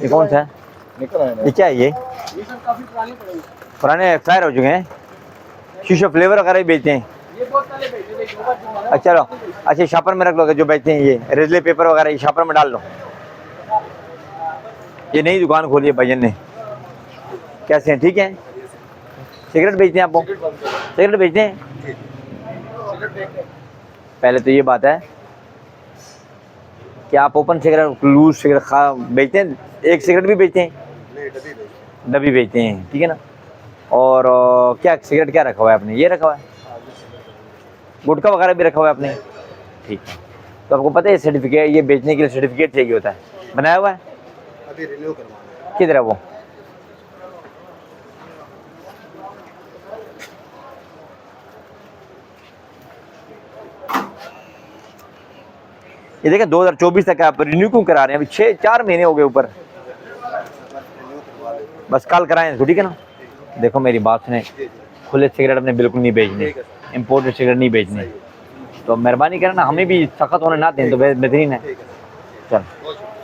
ये कौन सा है? ये क्या है ये? काफी पुराने पड़े हैं। पुराने एक्सपायर हो चुके हैं। शीशो फ्लेवर वगैरह भी बेचते हैं। ये बहुत पहले भेजे थे, एक बार जुर्माना। अच्छा चलो, अच्छा शॉपर में रख लो जो बेचते हैं, ये रेजले पेपर वगैरह ये शॉपर में डाल लो। ये नई दुकान खोली है भैया ने। कैसे हैं, ठीक है? सिगरेट बेचते हैं आपको? सिगरेट बेचते हैं? पहले तो ये बात है कि आप ओपन सिगरेट, लूज सिगरेट बेचते हैं? एक सिगरेट भी बेचते हैं? डब्बी बेचते हैं, ठीक है ना। और क्या सिगरेट क्या रखा हुआ है आपने? ये रखा हुआ है, गुटखा वगैरह भी रखा हुआ है आपने, ठीक है। तो आपको पता है सर्टिफिकेट, ये बेचने के लिए सर्टिफिकेट चाहिए होता है, बनाया हुआ है? अभी रिन्यू करवाना है। किधर है वो? ये देखें 2024 तक आप रिन्यू क्यों करा रहे हैं? अभी 4 महीने हो गए ऊपर। बस कल कराएं इसको, ठीक है ना। देखो मेरी बात सुने, खुले सिगरेट अपने बिल्कुल नहीं बेचने, इम्पोर्टेड सिगरेट नहीं बेचने। तो मेहरबानी करना, हमें भी सख्त होने ना दें तो बेहतरीन है। चल।